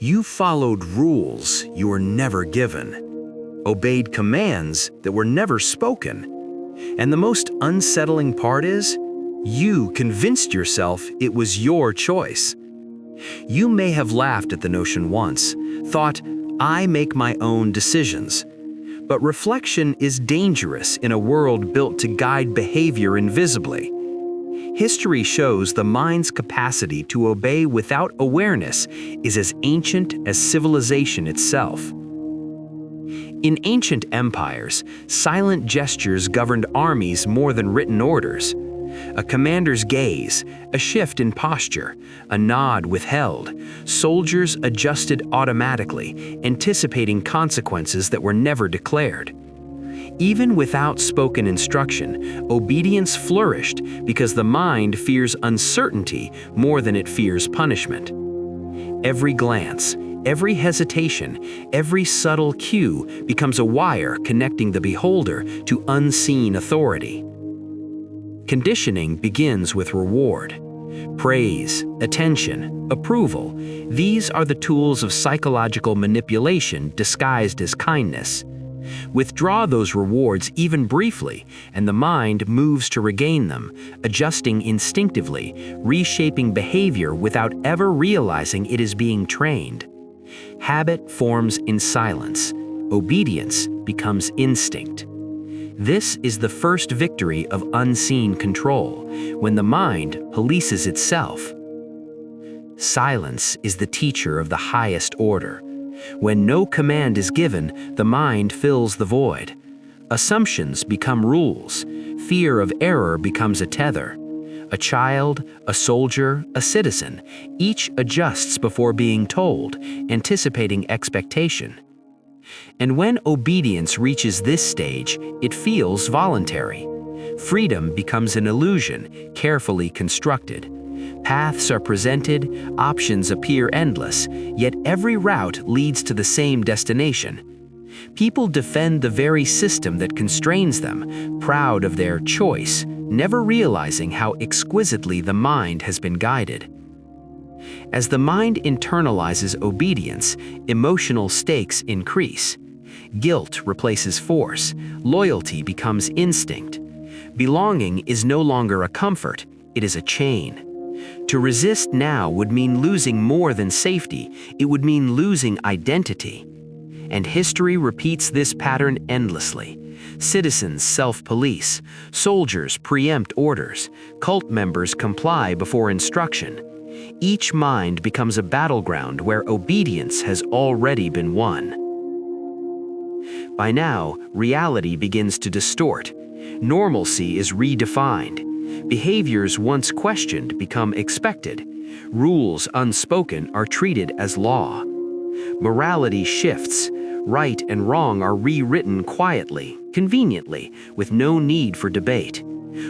You followed rules you were never given, obeyed commands that were never spoken. And the most unsettling part is, you convinced yourself it was your choice. You may have laughed at the notion once, thought, I make my own decisions. But reflection is dangerous in a world built to guide behavior invisibly. History shows the mind's capacity to obey without awareness is as ancient as civilization itself. In ancient empires, silent gestures governed armies more than written orders. A commander's gaze, a shift in posture, a nod withheld, soldiers adjusted automatically, anticipating consequences that were never declared. Even without spoken instruction, obedience flourished because the mind fears uncertainty more than it fears punishment. Every glance, every hesitation, every subtle cue becomes a wire connecting the beholder to unseen authority. Conditioning begins with reward. Praise, attention, approval, these are the tools of psychological manipulation disguised as kindness. Withdraw those rewards even briefly, and the mind moves to regain them, adjusting instinctively, reshaping behavior without ever realizing it is being trained. Habit forms in silence. Obedience becomes instinct. This is the first victory of unseen control, when the mind polices itself. Silence is the teacher of the highest order. When no command is given, the mind fills the void. Assumptions become rules. Fear of error becomes a tether. A child, a soldier, a citizen, each adjusts before being told, anticipating expectation. And when obedience reaches this stage, it feels voluntary. Freedom becomes an illusion, carefully constructed. Paths are presented, options appear endless, yet every route leads to the same destination. People defend the very system that constrains them, proud of their choice, never realizing how exquisitely the mind has been guided. As the mind internalizes obedience, emotional stakes increase. Guilt replaces force, loyalty becomes instinct. Belonging is no longer a comfort, it is a chain. To resist now would mean losing more than safety, it would mean losing identity. And history repeats this pattern endlessly. Citizens self-police, soldiers preempt orders, cult members comply before instruction. Each mind becomes a battleground where obedience has already been won. By now, reality begins to distort. Normalcy is redefined. Behaviors once questioned become expected. Rules unspoken are treated as law. Morality shifts. Right and wrong are rewritten quietly, conveniently, with no need for debate.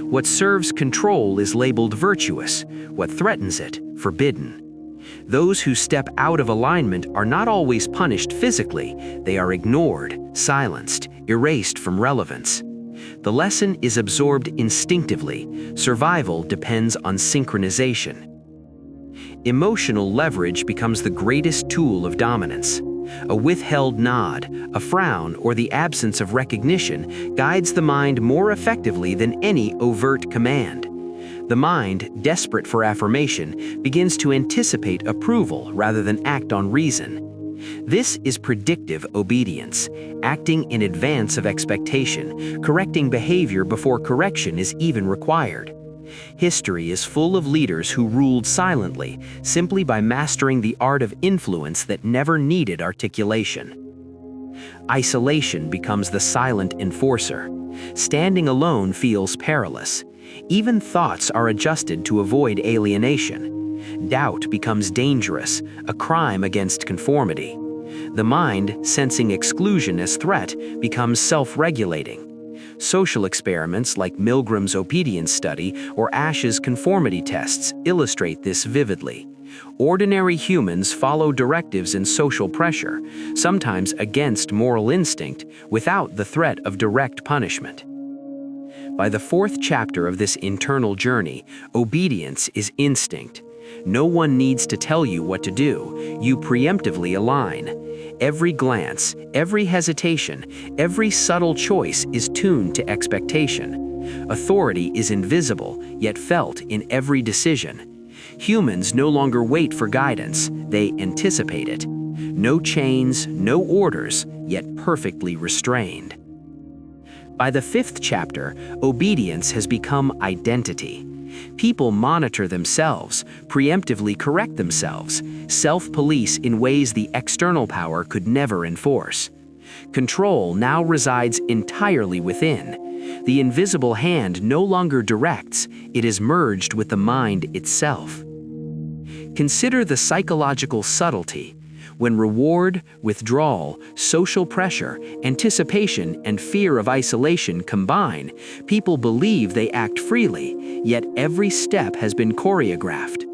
What serves control is labeled virtuous, what threatens it, forbidden. Those who step out of alignment are not always punished physically, they are ignored, silenced, erased from relevance. The lesson is absorbed instinctively. Survival depends on synchronization. Emotional leverage becomes the greatest tool of dominance. A withheld nod, a frown, or the absence of recognition guides the mind more effectively than any overt command. The mind, desperate for affirmation, begins to anticipate approval rather than act on reason. This is predictive obedience, acting in advance of expectation, correcting behavior before correction is even required. History is full of leaders who ruled silently, simply by mastering the art of influence that never needed articulation. Isolation becomes the silent enforcer. Standing alone feels perilous. Even thoughts are adjusted to avoid alienation. Doubt becomes dangerous, a crime against conformity. The mind, sensing exclusion as threat, becomes self-regulating. Social experiments like Milgram's obedience study or Asch's conformity tests illustrate this vividly. Ordinary humans follow directives and social pressure, sometimes against moral instinct, without the threat of direct punishment. By the fourth chapter of this internal journey, obedience is instinct. No one needs to tell you what to do. You preemptively align. Every glance, every hesitation, every subtle choice is tuned to expectation. Authority is invisible, yet felt in every decision. Humans no longer wait for guidance, they anticipate it. No chains, no orders, yet perfectly restrained. By the 5th chapter, obedience has become identity. People monitor themselves, preemptively correct themselves, self-police in ways the external power could never enforce. Control now resides entirely within. The invisible hand no longer directs, it is merged with the mind itself. Consider the psychological subtlety. When reward, withdrawal, social pressure, anticipation, and fear of isolation combine, people believe they act freely, yet every step has been choreographed.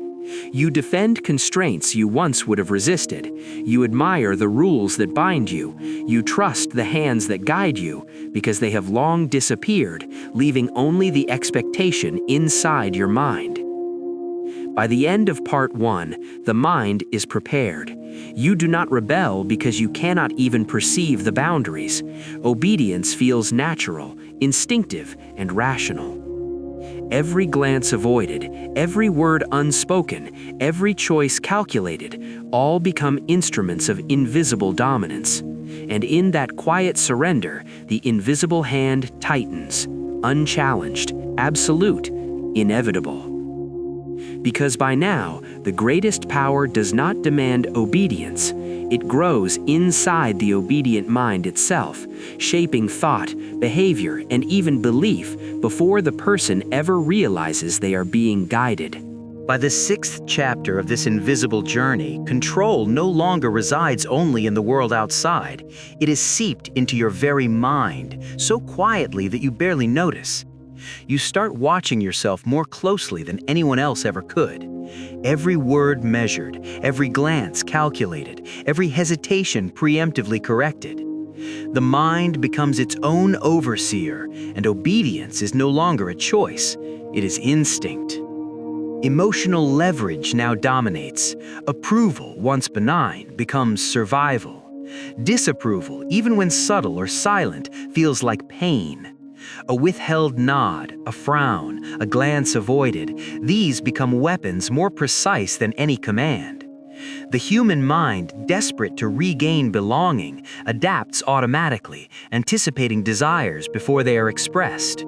You defend constraints you once would have resisted. You admire the rules that bind you. You trust the hands that guide you, because they have long disappeared, leaving only the expectation inside your mind. By the end of Part 1, the mind is prepared. You do not rebel because you cannot even perceive the boundaries. Obedience feels natural, instinctive, and rational. Every glance avoided, every word unspoken, every choice calculated, all become instruments of invisible dominance. And in that quiet surrender, the invisible hand tightens, unchallenged, absolute, inevitable. Because by now, the greatest power does not demand obedience. It grows inside the obedient mind itself, shaping thought, behavior, and even belief before the person ever realizes they are being guided. By the 6th chapter of this invisible journey, control no longer resides only in the world outside. It is seeped into your very mind, so quietly that you barely notice. You start watching yourself more closely than anyone else ever could. Every word measured, every glance calculated, every hesitation preemptively corrected. The mind becomes its own overseer, and obedience is no longer a choice, it is instinct. Emotional leverage now dominates. Approval, once benign, becomes survival. Disapproval, even when subtle or silent, feels like pain. A withheld nod, a frown, a glance avoided, these become weapons more precise than any command. The human mind, desperate to regain belonging, adapts automatically, anticipating desires before they are expressed.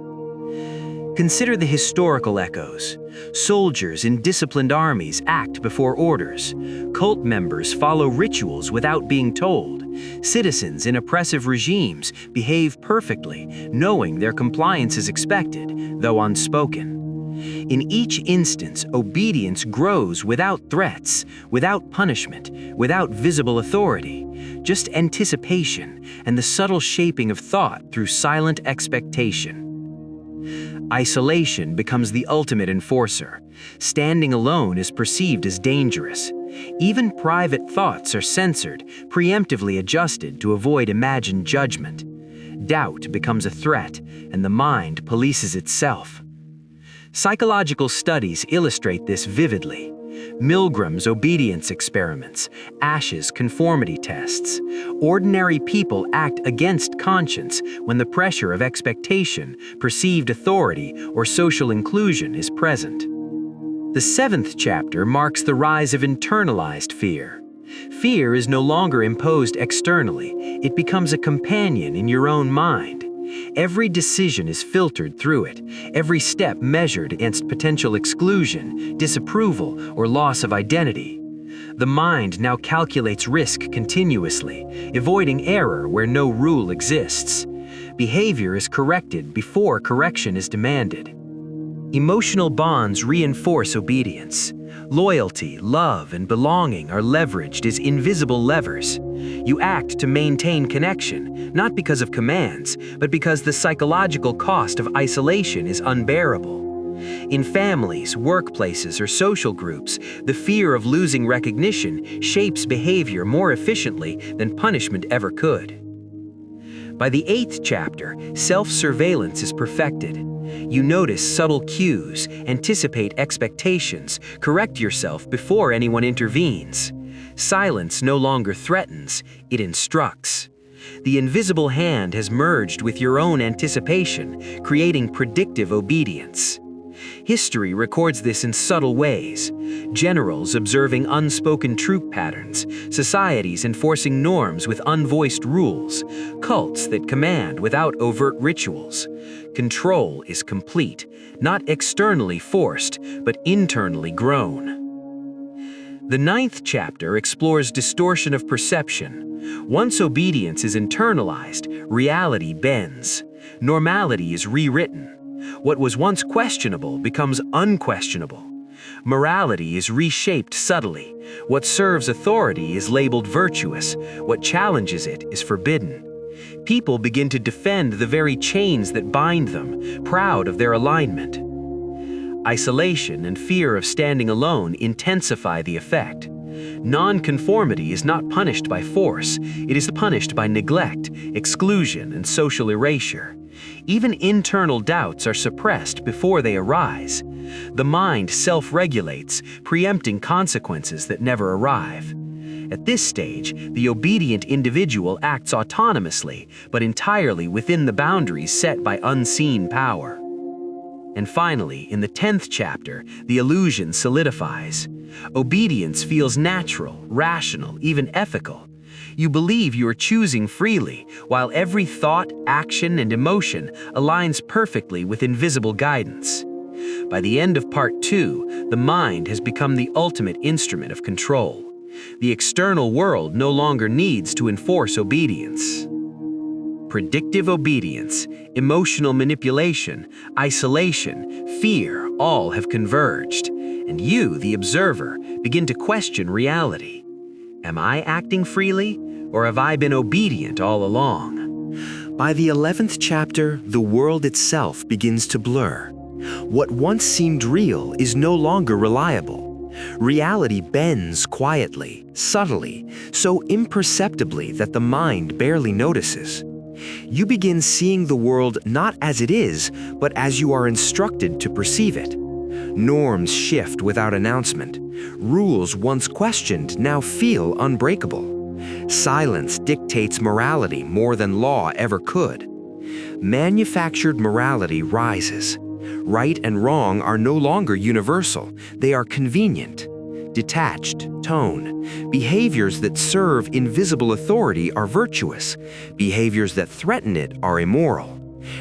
Consider the historical echoes. Soldiers in disciplined armies act before orders. Cult members follow rituals without being told. Citizens in oppressive regimes behave perfectly, knowing their compliance is expected, though unspoken. In each instance, obedience grows without threats, without punishment, without visible authority, just anticipation and the subtle shaping of thought through silent expectation. Isolation becomes the ultimate enforcer. Standing alone is perceived as dangerous. Even private thoughts are censored, preemptively adjusted to avoid imagined judgment. Doubt becomes a threat, and the mind polices itself. Psychological studies illustrate this vividly. Milgram's obedience experiments, Asch's conformity tests. Ordinary people act against conscience when the pressure of expectation, perceived authority, or social inclusion is present. The 7th chapter marks the rise of internalized fear. Fear is no longer imposed externally, it becomes a companion in your own mind. Every decision is filtered through it, every step measured against potential exclusion, disapproval, or loss of identity. The mind now calculates risk continuously, avoiding error where no rule exists. Behavior is corrected before correction is demanded. Emotional bonds reinforce obedience. Loyalty, love, and belonging are leveraged as invisible levers. You act to maintain connection, not because of commands, but because the psychological cost of isolation is unbearable. In families, workplaces, or social groups, the fear of losing recognition shapes behavior more efficiently than punishment ever could. By the 8th chapter, self-surveillance is perfected. You notice subtle cues, anticipate expectations, correct yourself before anyone intervenes. Silence no longer threatens, it instructs. The invisible hand has merged with your own anticipation, creating predictive obedience. History records this in subtle ways. Generals observing unspoken troop patterns, societies enforcing norms with unvoiced rules, cults that command without overt rituals. Control is complete, not externally forced, but internally grown. The 9th chapter explores distortion of perception. Once obedience is internalized, reality bends. Normality is rewritten. What was once questionable becomes unquestionable. Morality is reshaped subtly. What serves authority is labeled virtuous. What challenges it is forbidden. People begin to defend the very chains that bind them, proud of their alignment. Isolation and fear of standing alone intensify the effect. Nonconformity is not punished by force, it is punished by neglect, exclusion, and social erasure. Even internal doubts are suppressed before they arise. The mind self-regulates, preempting consequences that never arrive. At this stage, the obedient individual acts autonomously, but entirely within the boundaries set by unseen power. And finally, in the 10th chapter, the illusion solidifies. Obedience feels natural, rational, even ethical. You believe you are choosing freely, while every thought, action, and emotion aligns perfectly with invisible guidance. By the end of Part 2, the mind has become the ultimate instrument of control. The external world no longer needs to enforce obedience. Predictive obedience, emotional manipulation, isolation, fear all have converged, and you, the observer, begin to question reality. Am I acting freely, or have I been obedient all along? By the 11th chapter, the world itself begins to blur. What once seemed real is no longer reliable. Reality bends quietly, subtly, so imperceptibly that the mind barely notices. You begin seeing the world not as it is, but as you are instructed to perceive it. Norms shift without announcement. Rules once questioned now feel unbreakable. Silence dictates morality more than law ever could. Manufactured morality rises. Right and wrong are no longer universal, they are convenient. Detached tone. Behaviors that serve invisible authority are virtuous. Behaviors that threaten it are immoral.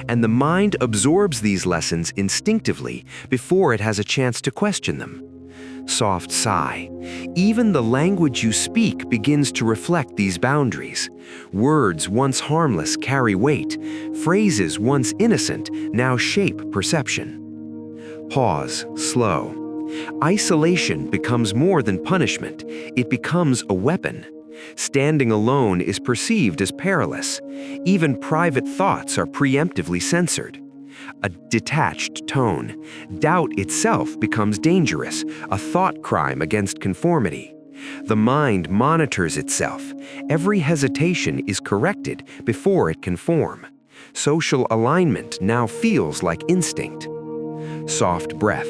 And the mind absorbs these lessons instinctively before it has a chance to question them. Soft sigh. Even the language you speak begins to reflect these boundaries. Words once harmless carry weight. Phrases once innocent now shape perception. Pause, slow. Isolation becomes more than punishment. It becomes a weapon. Standing alone is perceived as perilous. Even private thoughts are preemptively censored. A detached tone. Doubt itself becomes dangerous, a thought crime against conformity. The mind monitors itself. Every hesitation is corrected before it can form. Social alignment now feels like instinct. Soft breath.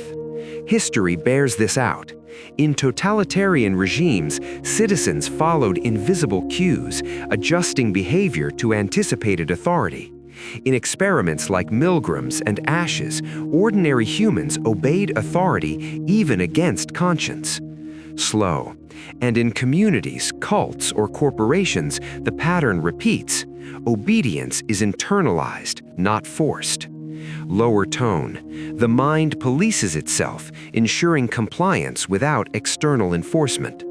History bears this out. In totalitarian regimes, citizens followed invisible cues, adjusting behavior to anticipated authority. In experiments like Milgram's and Asch's, ordinary humans obeyed authority even against conscience. Slow. And in communities, cults, or corporations, the pattern repeats. Obedience is internalized, not forced. Lower tone. The mind polices itself, ensuring compliance without external enforcement.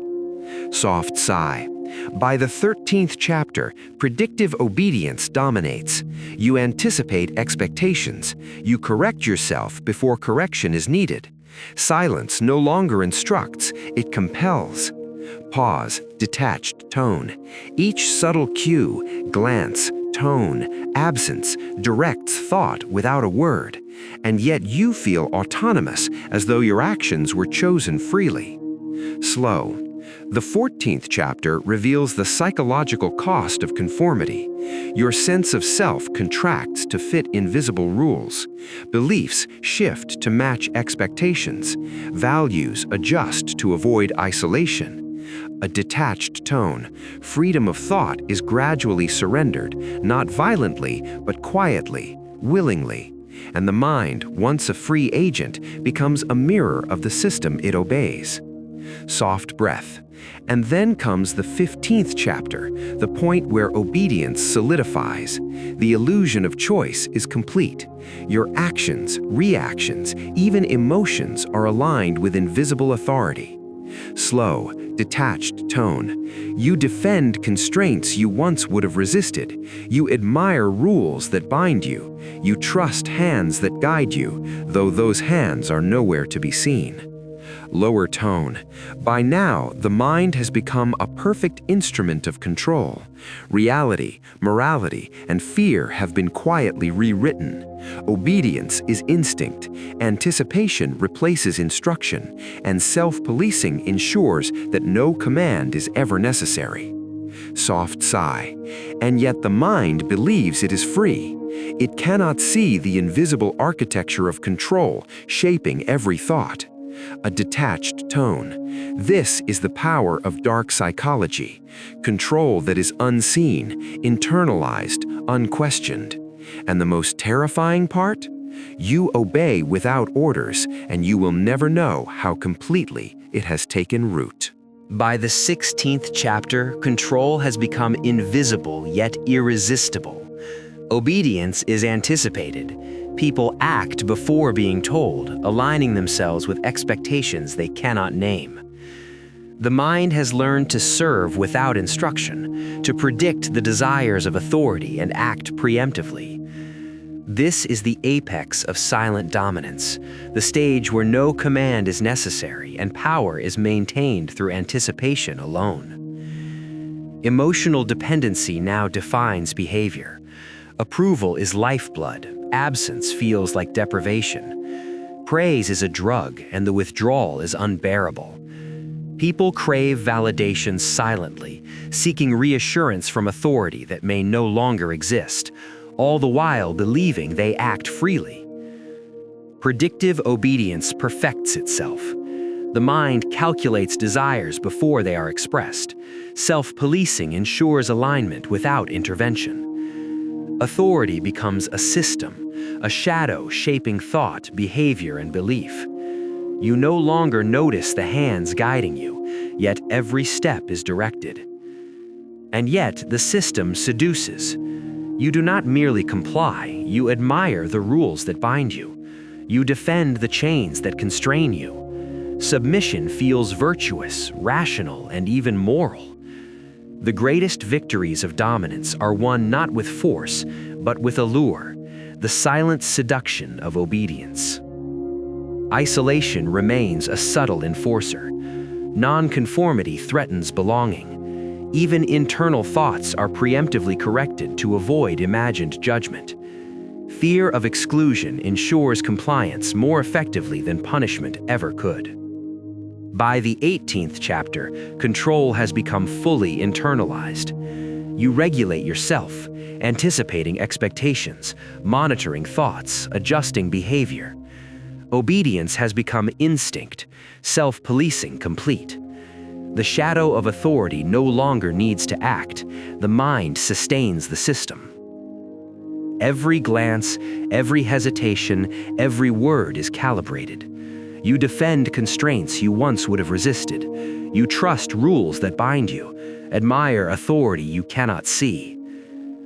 Soft sigh. By the 13th chapter, predictive obedience dominates. You anticipate expectations. You correct yourself before correction is needed. Silence no longer instructs, it compels. Pause, detached tone. Each subtle cue, glance, tone, absence, directs thought without a word. And yet you feel autonomous, as though your actions were chosen freely. Slow. The 14th chapter reveals the psychological cost of conformity. Your sense of self contracts to fit invisible rules. Beliefs shift to match expectations. Values adjust to avoid isolation. A detached tone, freedom of thought is gradually surrendered, not violently, but quietly, willingly. And the mind, once a free agent, becomes a mirror of the system it obeys. Soft breath. And then comes the 15th chapter, the point where obedience solidifies. The illusion of choice is complete. Your actions, reactions, even emotions are aligned with invisible authority. Slow, detached tone. You defend constraints you once would have resisted. You admire rules that bind you. You trust hands that guide you, though those hands are nowhere to be seen. Lower tone. By now, the mind has become a perfect instrument of control. Reality, morality, and fear have been quietly rewritten. Obedience is instinct, anticipation replaces instruction, and self-policing ensures that no command is ever necessary. Soft sigh. And yet the mind believes it is free. It cannot see the invisible architecture of control shaping every thought. A detached tone. This is the power of dark psychology. Control that is unseen, internalized, unquestioned. And the most terrifying part? You obey without orders, and you will never know how completely it has taken root. By the 16th chapter, control has become invisible yet irresistible. Obedience is anticipated. People act before being told, aligning themselves with expectations they cannot name. The mind has learned to serve without instruction, to predict the desires of authority and act preemptively. This is the apex of silent dominance, the stage where no command is necessary and power is maintained through anticipation alone. Emotional dependency now defines behavior. Approval is lifeblood. Absence feels like deprivation. Praise is a drug, and the withdrawal is unbearable. People crave validation silently, seeking reassurance from authority that may no longer exist, all the while believing they act freely. Predictive obedience perfects itself. The mind calculates desires before they are expressed. Self-policing ensures alignment without intervention. Authority becomes a system, a shadow shaping thought, behavior, and belief. You no longer notice the hands guiding you, yet every step is directed. And yet the system seduces. You do not merely comply, you admire the rules that bind you. You defend the chains that constrain you. Submission feels virtuous, rational, and even moral. The greatest victories of dominance are won not with force, but with allure, the silent seduction of obedience. Isolation remains a subtle enforcer. Nonconformity threatens belonging. Even internal thoughts are preemptively corrected to avoid imagined judgment. Fear of exclusion ensures compliance more effectively than punishment ever could. By the 18th chapter, control has become fully internalized. You regulate yourself, anticipating expectations, monitoring thoughts, adjusting behavior. Obedience has become instinct, self-policing complete. The shadow of authority no longer needs to act. The mind sustains the system. Every glance, every hesitation, every word is calibrated. You defend constraints you once would have resisted. You trust rules that bind you, admire authority you cannot see.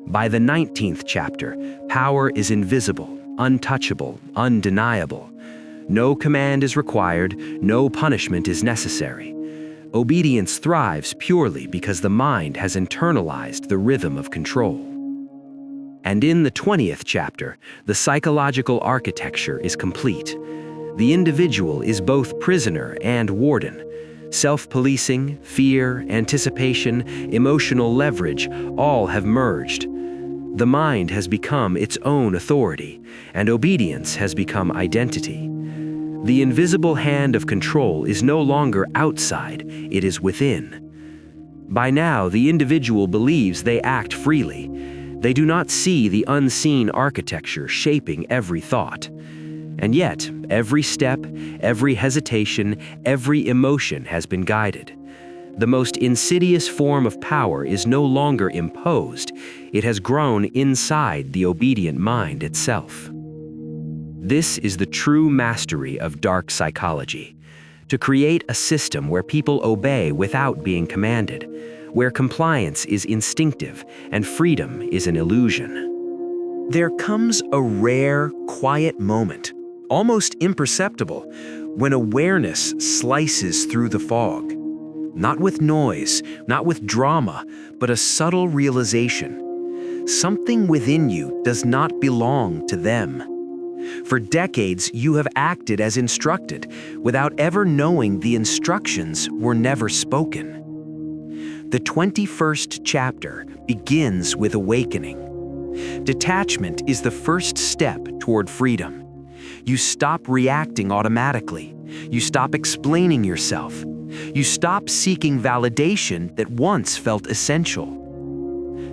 By the 19th chapter, power is invisible, untouchable, undeniable. No command is required, no punishment is necessary. Obedience thrives purely because the mind has internalized the rhythm of control. And in the 20th chapter, the psychological architecture is complete. The individual is both prisoner and warden. Self-policing, fear, anticipation, emotional leverage, all have merged. The mind has become its own authority, and obedience has become identity. The invisible hand of control is no longer outside, it is within. By now, the individual believes they act freely. They do not see the unseen architecture shaping every thought. And yet, every step, every hesitation, every emotion has been guided. The most insidious form of power is no longer imposed. It has grown inside the obedient mind itself. This is the true mastery of dark psychology. To create a system where people obey without being commanded, where compliance is instinctive and freedom is an illusion. There comes a rare, quiet moment, almost imperceptible, when awareness slices through the fog. Not with noise, not with drama, but a subtle realization. Something within you does not belong to them. For decades, you have acted as instructed, without ever knowing the instructions were never spoken. The 21st chapter begins with awakening. Detachment is the first step toward freedom. You stop reacting automatically. You stop explaining yourself. You stop seeking validation that once felt essential.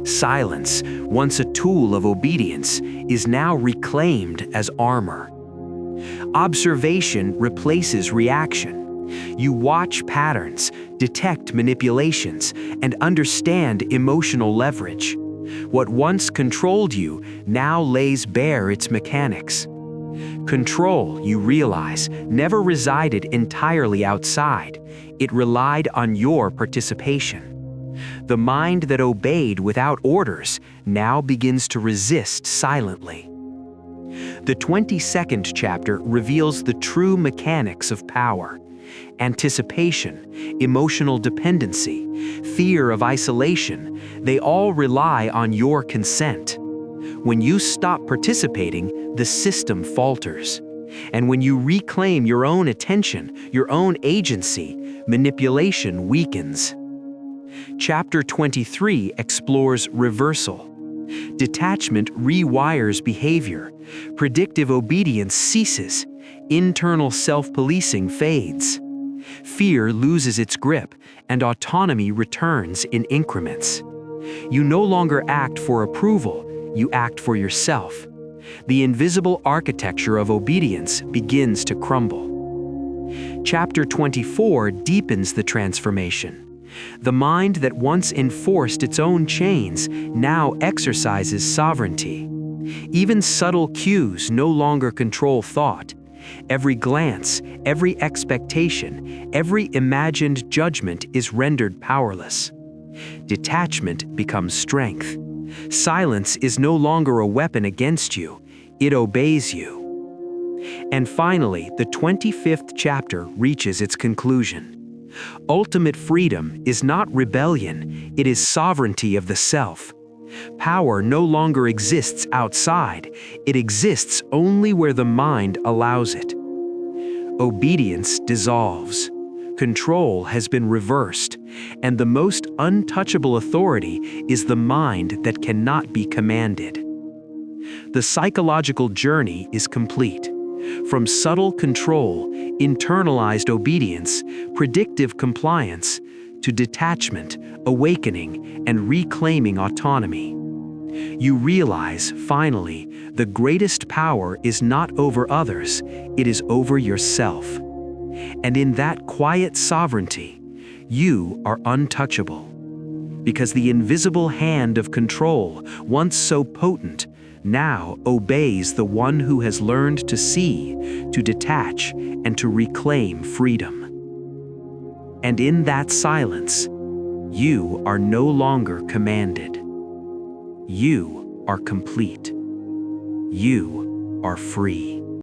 Silence, once a tool of obedience, is now reclaimed as armor. Observation replaces reaction. You watch patterns, detect manipulations, and understand emotional leverage. What once controlled you now lays bare its mechanics. Control, you realize, never resided entirely outside. It relied on your participation. The mind that obeyed without orders now begins to resist silently. The 22nd chapter reveals the true mechanics of power. Anticipation, emotional dependency, fear of isolation, they all rely on your consent. When you stop participating, the system falters. And when you reclaim your own attention, your own agency, manipulation weakens. Chapter 23 explores reversal. Detachment rewires behavior. Predictive obedience ceases. Internal self-policing fades. Fear loses its grip, and autonomy returns in increments. You no longer act for approval, you act for yourself. The invisible architecture of obedience begins to crumble. Chapter 24 deepens the transformation. The mind that once enforced its own chains now exercises sovereignty. Even subtle cues no longer control thought. Every glance, every expectation, every imagined judgment is rendered powerless. Detachment becomes strength. Silence is no longer a weapon against you, it obeys you. And finally, the 25th chapter reaches its conclusion. Ultimate freedom is not rebellion, it is sovereignty of the self. Power no longer exists outside, it exists only where the mind allows it. Obedience dissolves. Control has been reversed, and the most untouchable authority is the mind that cannot be commanded. The psychological journey is complete. From subtle control, internalized obedience, predictive compliance, to detachment, awakening, and reclaiming autonomy. You realize, finally, the greatest power is not over others, it is over yourself. And in that quiet sovereignty, you are untouchable. Because the invisible hand of control, once so potent, now obeys the one who has learned to see, to detach, and to reclaim freedom. And in that silence, you are no longer commanded. You are complete. You are free.